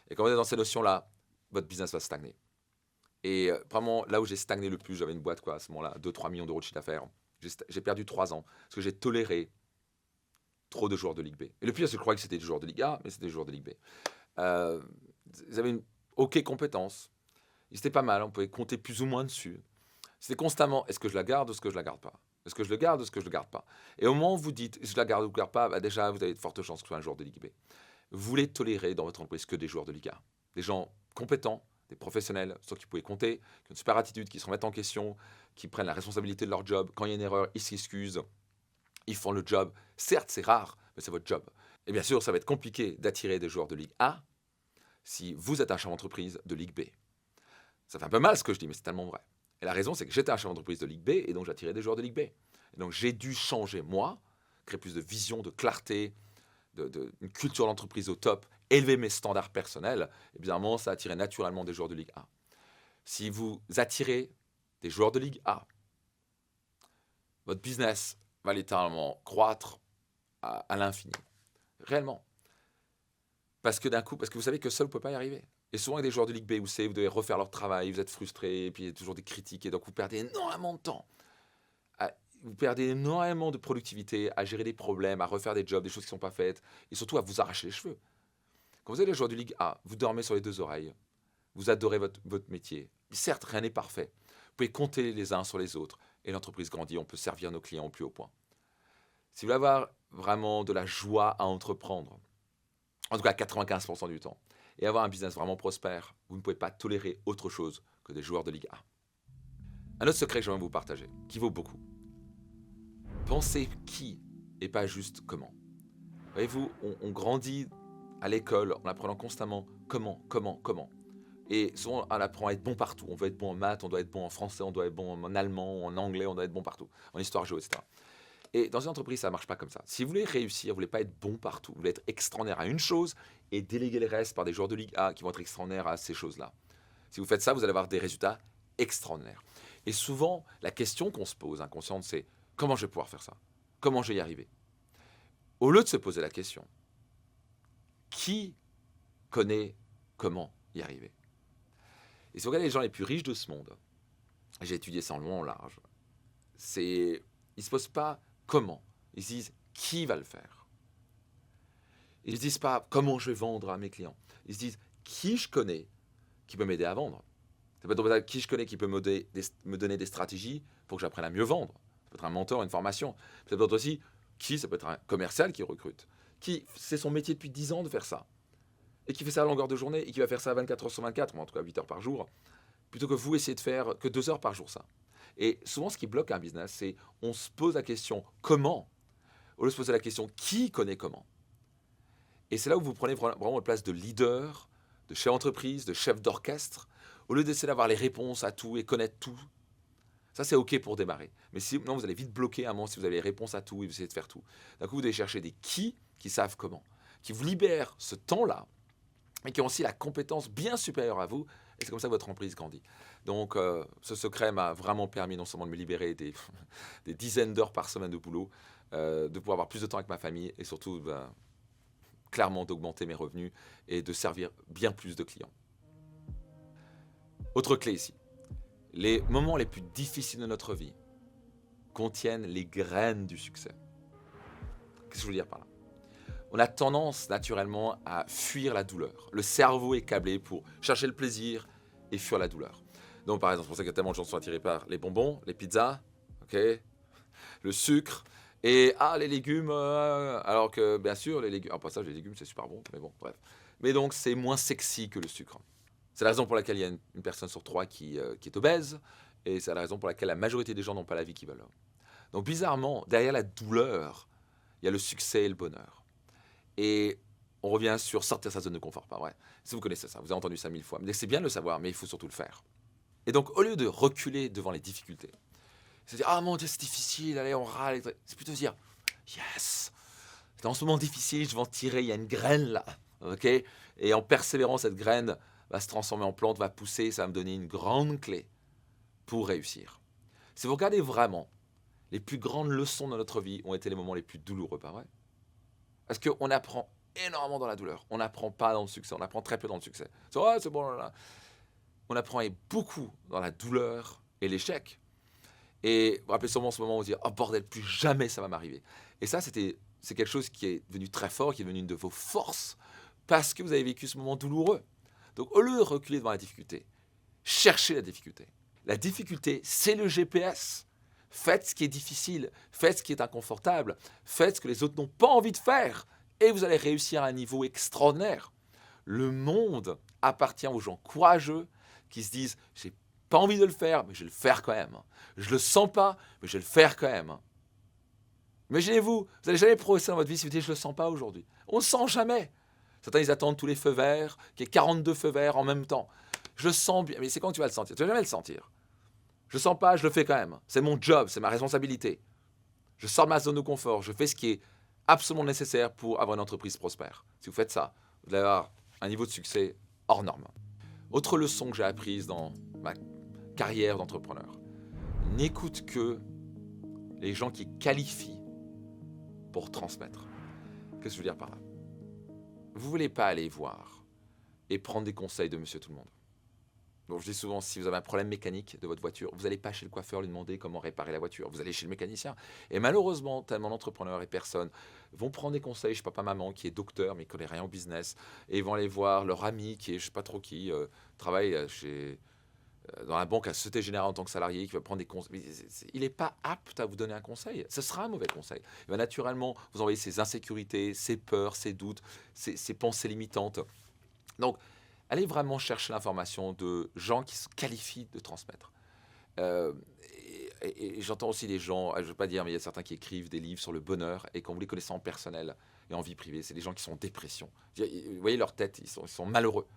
Et quand vous êtes dans ces notions-là, votre business va stagner. Et vraiment, là où j'ai stagné le plus, j'avais une boîte à ce moment-là, 2-3 millions d'euros de chiffre d'affaires. J'ai perdu 3 ans parce que j'ai toléré trop de joueurs de Ligue B. Et le pire, c'est que je croyais que c'était des joueurs de Ligue A, mais c'était des joueurs de Ligue B. Ils avaient une OK compétence. Ils étaient pas mal, on pouvait compter plus ou moins dessus. C'était constamment, est-ce que je la garde ou est-ce que je la garde pas? Est-ce que je le garde ou est-ce que je le garde pas? Et au moment où vous dites, je la garde ou je la garde pas, déjà, vous avez de fortes chances que ce soit un joueur de Ligue B. Vous voulez tolérer dans votre entreprise que des joueurs de Ligue A. Des gens compétents, des professionnels, sur qui vous pouvez compter, qui ont une super attitude, qui se remettent en question, qui prennent la responsabilité de leur job. Quand il y a une erreur, ils s'excusent, ils font le job. Certes, c'est rare, mais c'est votre job. Et bien sûr, ça va être compliqué d'attirer des joueurs de Ligue A si vous êtes un chef d'entreprise de Ligue B. Ça fait un peu mal ce que je dis, mais c'est tellement vrai. Et la raison, c'est que j'étais un chef d'entreprise de Ligue B et donc j'attirais des joueurs de Ligue B. Et donc j'ai dû changer, moi, créer plus de vision, de clarté, une culture d'entreprise au top, élever mes standards personnels. Et bizarrement, ça attirait naturellement des joueurs de Ligue A. Si vous attirez des joueurs de Ligue A, votre business va littéralement croître à l'infini. Réellement. Parce que vous savez que seul, vous ne pouvez pas y arriver. Et souvent, avec des joueurs de Ligue B ou C, vous devez refaire leur travail, vous êtes frustré, et puis il y a toujours des critiques, et donc vous perdez énormément de temps. Vous perdez énormément de productivité à gérer des problèmes, à refaire des jobs, des choses qui ne sont pas faites, et surtout à vous arracher les cheveux. Quand vous êtes les joueurs de Ligue A, vous dormez sur les 2 oreilles, vous adorez votre métier. Certes, rien n'est parfait. Vous pouvez compter les uns sur les autres, et l'entreprise grandit, on peut servir nos clients au plus haut point. Si vous voulez avoir vraiment de la joie à entreprendre, en tout cas 95% du temps, et avoir un business vraiment prospère, vous ne pouvez pas tolérer autre chose que des joueurs de Ligue A. Un autre secret que j'aimerais vous partager, qui vaut beaucoup. Pensez qui et pas juste comment. Voyez-vous, on grandit à l'école en apprenant constamment comment. Et souvent, on apprend à être bon partout. On veut être bon en maths, on doit être bon en français, on doit être bon en allemand, en anglais, on doit être bon partout, en histoire géo, etc. Et dans une entreprise, ça ne marche pas comme ça. Si vous voulez réussir, vous ne voulez pas être bon partout, vous voulez être extraordinaire à une chose et déléguer le reste par des joueurs de Ligue A qui vont être extraordinaires à ces choses-là. Si vous faites ça, vous allez avoir des résultats extraordinaires. Et souvent, la question qu'on se pose inconsciente, c'est comment je vais pouvoir faire ça? Comment je vais y arriver? Au lieu de se poser la question, qui connaît comment y arriver? Et si vous regardez les gens les plus riches de ce monde, j'ai étudié ça en long en large, ils ne se posent pas comment, ils se disent qui va le faire. Ils ne se disent pas comment je vais vendre à mes clients. Ils se disent qui je connais qui peut m'aider à vendre. Ça peut être qui je connais qui peut me donner des stratégies pour que j'apprenne à mieux vendre. Ça peut être un mentor, une formation. Ça peut être aussi ça peut être un commercial qui recrute. C'est son métier depuis 10 ans de faire ça. Et qui fait ça à longueur de journée et qui va faire ça 24 heures sur 24, ou en tout cas 8 heures par jour, plutôt que vous essayez de faire que 2 heures par jour ça. Et souvent, ce qui bloque un business, c'est on se pose la question comment, au lieu de se poser la question qui connaît comment. Et c'est là où vous prenez vraiment la place de leader, de chef d'entreprise, de chef d'orchestre, au lieu d'essayer d'avoir les réponses à tout et connaître tout. Ça, c'est OK pour démarrer. Mais sinon, vous allez vite bloquer à un moment si vous avez les réponses à tout et vous essayez de faire tout. D'un coup, vous devez chercher des qui savent comment, qui vous libèrent ce temps-là, mais qui ont aussi la compétence bien supérieure à vous. Et c'est comme ça que votre entreprise grandit. Donc, ce secret m'a vraiment permis non seulement de me libérer des dizaines d'heures par semaine de boulot, de pouvoir avoir plus de temps avec ma famille et surtout, clairement, d'augmenter mes revenus et de servir bien plus de clients. Autre clé ici. Les moments les plus difficiles de notre vie contiennent les graines du succès. Qu'est-ce que je veux dire par là? on a tendance naturellement à fuir la douleur. Le cerveau est câblé pour chercher le plaisir et fuir la douleur. Donc par exemple, c'est pour ça qu'il y a tellement de gens qui sont attirés par les bonbons, les pizzas, ok, le sucre et les légumes. Alors que bien sûr, les légumes, pas ça, les légumes c'est super bon, mais bon, bref. Mais donc c'est moins sexy que le sucre. C'est la raison pour laquelle il y a une personne sur 3 qui est obèse, et c'est la raison pour laquelle la majorité des gens n'ont pas la vie qu'ils veulent. Donc bizarrement, derrière la douleur, il y a le succès et le bonheur. Et on revient sur sortir sa zone de confort, pas vrai? Si vous connaissez ça, vous avez entendu ça 1000 fois. Mais c'est bien de le savoir, mais il faut surtout le faire. Et donc, au lieu de reculer devant les difficultés, c'est dire, ah mon Dieu, c'est difficile, allez, on râle. C'est plutôt dire, yes, dans ce moment difficile, je vais en tirer, il y a une graine là, ok? Et en persévérant, cette graine va se transformer en plante, va pousser, ça va me donner une grande clé pour réussir. Si vous regardez vraiment, les plus grandes leçons de notre vie ont été les moments les plus douloureux, pas vrai? Parce qu'on apprend énormément dans la douleur. On n'apprend pas dans le succès. On apprend très peu dans le succès. C'est bon, là, là. On apprend beaucoup dans la douleur et l'échec. Et vous vous rappelez sûrement ce moment où vous dites, oh bordel, plus jamais ça va m'arriver. Et ça, c'est quelque chose qui est devenu très fort, qui est devenu une de vos forces, parce que vous avez vécu ce moment douloureux. Donc, au lieu de reculer devant la difficulté, cherchez la difficulté. La difficulté, c'est le GPS. Faites ce qui est difficile, faites ce qui est inconfortable, faites ce que les autres n'ont pas envie de faire, et vous allez réussir à un niveau extraordinaire. Le monde appartient aux gens courageux qui se disent « j'ai pas envie de le faire, mais je vais le faire quand même. Je le sens pas, mais je vais le faire quand même. » Imaginez-vous, vous n'allez jamais progresser dans votre vie si vous dites « je le sens pas aujourd'hui ». On ne le sent jamais. Certains, ils attendent tous les feux verts, qu'il y ait 42 feux verts en même temps. Je le sens bien, mais c'est quand tu vas le sentir? Tu ne vas jamais le sentir. Je ne sens pas, je le fais quand même. C'est mon job, c'est ma responsabilité. Je sors de ma zone de confort, je fais ce qui est absolument nécessaire pour avoir une entreprise prospère. Si vous faites ça, vous allez avoir un niveau de succès hors norme. Autre leçon que j'ai apprise dans ma carrière d'entrepreneur, n'écoute que les gens qui qualifient pour transmettre. Qu'est-ce que je veux dire par là? Vous ne voulez pas aller voir et prendre des conseils de monsieur tout le monde. Donc je dis souvent, si vous avez un problème mécanique de votre voiture, vous n'allez pas chez le coiffeur lui demander comment réparer la voiture. Vous allez chez le mécanicien. Et malheureusement, tellement d'entrepreneurs et personnes vont prendre des conseils chez papa, maman, qui est docteur, mais qui ne connaît rien au business. Et ils vont aller voir leur ami, qui est je ne sais pas trop qui, travaille dans la banque à Société Générale en tant que salarié, qui va prendre des conseils. Il n'est pas apte à vous donner un conseil. Ce sera un mauvais conseil. Il va naturellement vous envoyer ses insécurités, ses peurs, ses doutes, ses pensées limitantes. Donc, allez vraiment chercher l'information de gens qui se qualifient de transmettre. Et j'entends aussi des gens, je ne veux pas dire, mais il y a certains qui écrivent des livres sur le bonheur, et quand vous les connaissez en personnel et en vie privée, c'est des gens qui sont en dépression. Vous voyez leur tête, ils sont malheureux.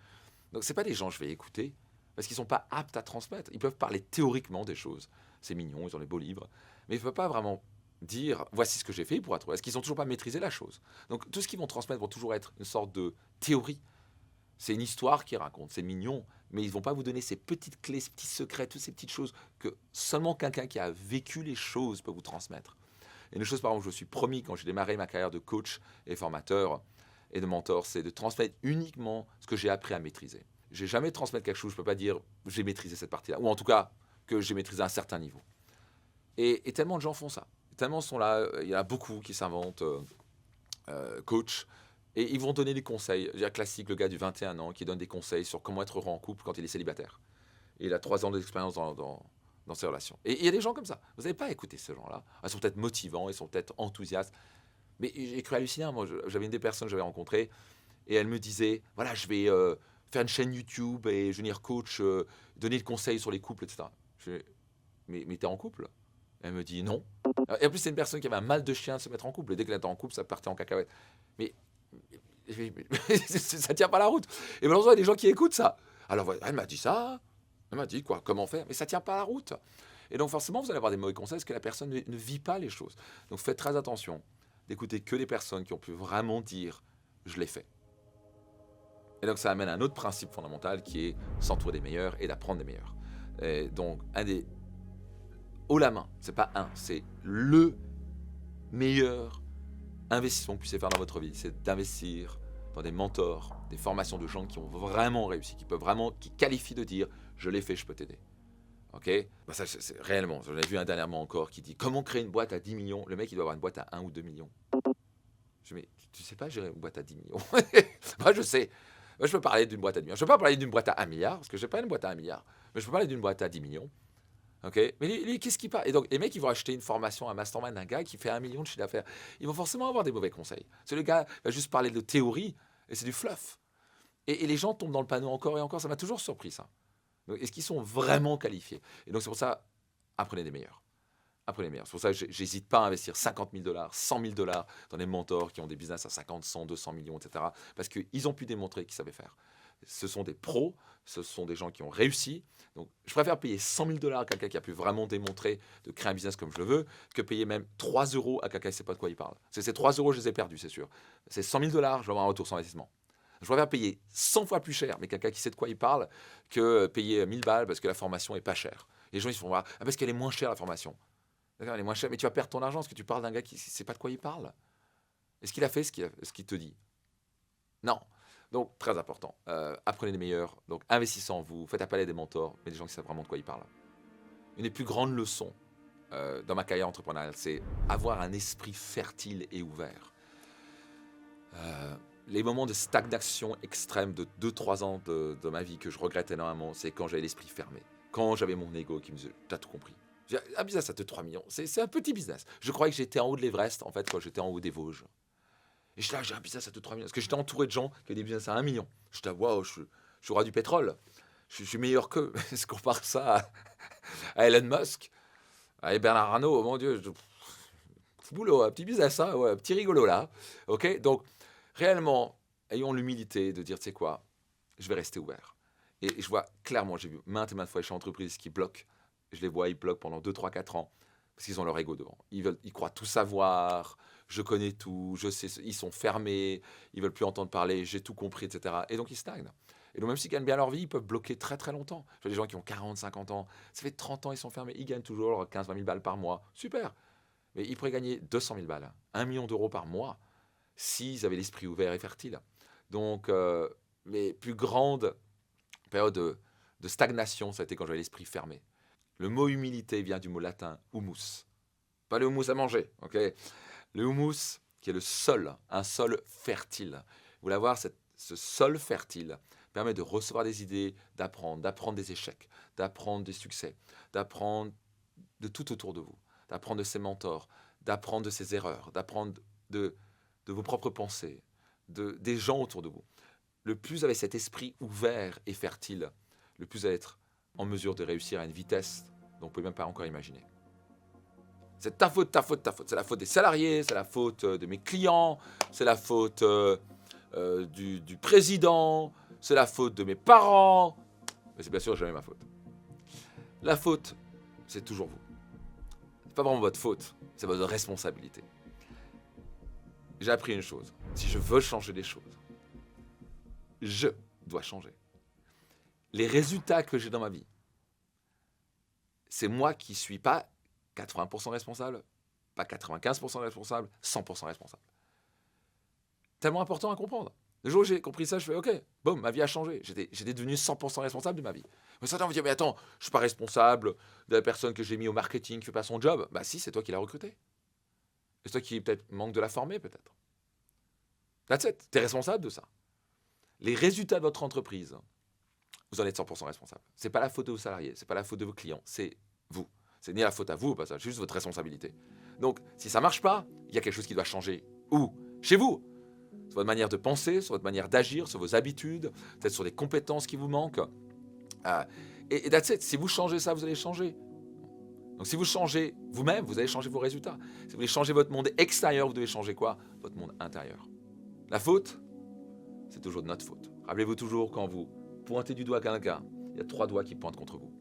Donc ce n'est pas des gens que je vais écouter, parce qu'ils ne sont pas aptes à transmettre. Ils peuvent parler théoriquement des choses. C'est mignon, ils ont des beaux livres, mais ils ne peuvent pas vraiment dire, voici ce que j'ai fait pour être heureux. Est-ce qu'ils n'ont toujours pas maîtrisé la chose? Donc tout ce qu'ils vont transmettre vont toujours être une sorte de théorie. C'est une histoire qu'ils racontent, c'est mignon, mais ils ne vont pas vous donner ces petites clés, ces petits secrets, toutes ces petites choses que seulement quelqu'un qui a vécu les choses peut vous transmettre. Et une chose, par exemple, je me suis promis quand j'ai démarré ma carrière de coach et formateur et de mentor, c'est de transmettre uniquement ce que j'ai appris à maîtriser. Je n'ai jamais transmettre quelque chose, je ne peux pas dire j'ai maîtrisé cette partie-là, ou en tout cas que j'ai maîtrisé à un certain niveau. Et tellement de gens font ça. Tellement sont là, il y en a beaucoup qui s'inventent coach. Et ils vont donner des conseils. Il y a classique, le gars du 21 ans qui donne des conseils sur comment être heureux en couple quand il est célibataire. Et il a 3 ans d'expérience dans ses relations. Et il y a des gens comme ça. Vous n'avez pas écouté ces gens-là. Ils sont peut-être motivants, ils sont peut-être enthousiastes. Mais j'ai cru halluciner. Moi, j'avais une des personnes que j'avais rencontrées et elle me disait, voilà, je vais faire une chaîne YouTube et je vais venir coach, donner des conseils sur les couples, etc. Je dis, mais t'es en couple? Elle me dit non. Et en plus, c'est une personne qui avait un mal de chien de se mettre en couple. Et dès qu'elle était en couple, ça partait en cacahuète. Mais ça tient pas la route. Et malheureusement, il y a des gens qui écoutent ça. Alors, elle m'a dit ça. Elle m'a dit quoi, comment faire. Mais ça tient pas la route. Et donc, forcément, vous allez avoir des mauvais conseils parce que la personne ne vit pas les choses. Donc, faites très attention d'écouter que les personnes qui ont pu vraiment dire « je l'ai fait ». Et donc, ça amène à un autre principe fondamental qui est s'entourer des meilleurs et d'apprendre des meilleurs. Et donc, un des haut la main, c'est pas un, c'est le meilleur investissement que vous puissiez faire dans votre vie, c'est d'investir dans des mentors, des formations de gens qui ont vraiment réussi, qui qualifient de dire « je l'ai fait, je peux t'aider ». Ok, ça, c'est réellement, j'en ai vu un dernièrement encore qui dit « comment créer une boîte à 10 millions ?» Le mec, il doit avoir une boîte à 1 ou 2 millions. Je dis, mais tu sais pas gérer une boîte à 10 millions. Moi, je sais. Moi, je peux parler d'une boîte à 10 millions. Je peux pas parler d'une boîte à 1 milliard, parce que je n'ai pas une boîte à 1 milliard. Mais je peux parler d'une boîte à 10 millions. OK? Mais lui, qu'est-ce qu'il parle? Et donc, les mecs, ils vont acheter une formation, un mastermind d'un gars qui fait 1 million de chiffre d'affaires. Ils vont forcément avoir des mauvais conseils. Parce que le gars va juste parler de théorie, et c'est du fluff. Et les gens tombent dans le panneau encore et encore. Ça m'a toujours surpris, ça. Donc, est-ce qu'ils sont vraiment qualifiés? Et donc, c'est pour ça, apprenez des meilleurs. Apprenez les meilleurs. C'est pour ça que j'hésite pas à investir 50 000 $, 100 000 $ dans des mentors qui ont des business à 50, 100, 200 millions, etc. Parce qu'ils ont pu démontrer qu'ils savaient faire. Ce sont des pros, ce sont des gens qui ont réussi. Donc, je préfère payer 100 000 $ à quelqu'un qui a pu vraiment démontrer de créer un business comme je le veux, que payer même 3 euros à quelqu'un qui ne sait pas de quoi il parle. Ces 3 euros, je les ai perdus, c'est sûr. C'est 100 000 $, je vais avoir un retour sur investissement. Je préfère payer 100 fois plus cher, mais quelqu'un qui sait de quoi il parle, que payer 1000 balles parce que la formation est pas chère. Les gens, ils se font voir, ah, parce qu'elle est moins chère, la formation. D'accord, elle est moins chère, mais tu vas perdre ton argent parce que tu parles d'un gars qui ne sait pas de quoi il parle. Est-ce qu'il a fait ce qu'il te dit? Non. Donc, très important. Apprenez les meilleurs. Donc, investissez en vous. Faites appel à des mentors, mais des gens qui savent vraiment de quoi ils parlent. Une des plus grandes leçons dans ma carrière entrepreneuriale, c'est avoir un esprit fertile et ouvert. Les moments de stagnation extrême de 2-3 ans de ma vie que je regrette énormément, c'est quand j'avais l'esprit fermé. Quand j'avais mon ego qui me disait « t'as tout compris ». Un business à 3 millions, c'est un petit business. Je croyais que j'étais en haut de l'Everest, en fait, quand j'étais en haut des Vosges. Et j'étais là, j'ai un business à 3 millions. Parce que j'étais entouré de gens qui avaient des business à 1 million. J'étais là, waouh, je suis roi du pétrole. Je suis meilleur qu'eux. Est-ce qu'on compare ça à Elon Musk, à Bernard Arnault? Oh mon Dieu, petit boulot, un petit business, hein, ouais, un petit rigolo là. Ok, donc réellement, ayons l'humilité de dire, tu sais quoi, je vais rester ouvert. Et je vois clairement, j'ai vu maintes et maintes fois chez entreprises qui bloquent. Je les vois, ils bloquent pendant 2, 3, 4 ans parce qu'ils ont leur ego devant. Ils croient tout savoir, je connais tout, je sais, ils sont fermés, ils veulent plus entendre parler, j'ai tout compris, etc. Et donc ils stagnent. Et donc même s'ils gagnent bien leur vie, ils peuvent bloquer très très longtemps. J'ai des gens qui ont 40, 50 ans, ça fait 30 ans, ils sont fermés, ils gagnent toujours 15, 20 000 balles par mois. Super. Mais ils pourraient gagner 200 000 balles, 1 million d'euros par mois, s'ils avaient l'esprit ouvert et fertile. Donc, mes plus grandes périodes de stagnation, ça a été quand j'avais l'esprit fermé. Le mot humilité vient du mot latin humus. Pas le houmous à manger, ok? Le humus, qui est le sol, un sol fertile. Vous voulez avoir ce sol fertile permet de recevoir des idées, d'apprendre des échecs, d'apprendre des succès, d'apprendre de tout autour de vous, d'apprendre de ses mentors, d'apprendre de ses erreurs, d'apprendre de vos propres pensées, des gens autour de vous. Le plus vous avez cet esprit ouvert et fertile, le plus vous allez être en mesure de réussir à une vitesse dont vous ne pouvez même pas encore imaginer. C'est ta faute, ta faute, ta faute. C'est la faute des salariés, c'est la faute de mes clients, c'est la faute du président, c'est la faute de mes parents. Mais c'est bien sûr jamais ma faute. La faute, c'est toujours vous. C'est pas vraiment votre faute, c'est votre responsabilité. J'ai appris une chose. Si je veux changer les choses, je dois changer. Les résultats que j'ai dans ma vie, c'est moi qui ne suis pas 80% responsable, pas 95% responsable, 100% responsable. Tellement important à comprendre. Le jour où j'ai compris ça, je fais OK, boum, ma vie a changé. J'étais devenu 100% responsable de ma vie. Mais certains vont dire, mais attends, je ne suis pas responsable de la personne que j'ai mis au marketing qui ne fait pas son job. Bah si, c'est toi qui l'as recruté. C'est toi qui peut-être manque de la former, peut-être. That's it, tu es responsable de ça. Les résultats de votre entreprise, vous en êtes 100% responsable. Ce n'est pas la faute de vos salariés, ce n'est pas la faute de vos clients, c'est vous. C'est ni la faute à vous, pas ça, c'est juste votre responsabilité. Donc, si ça ne marche pas, il y a quelque chose qui doit changer. Où? Chez vous. Sur votre manière de penser, sur votre manière d'agir, sur vos habitudes, peut-être sur des compétences qui vous manquent. Et that's it. Si vous changez ça, vous allez changer. Donc, si vous changez vous-même, vous allez changer vos résultats. Si vous voulez changer votre monde extérieur, vous devez changer quoi? Votre monde intérieur. La faute, c'est toujours de notre faute. Rappelez-vous toujours, quand vous pointez du doigt quelqu'un, il y a 3 doigts qui pointent contre vous.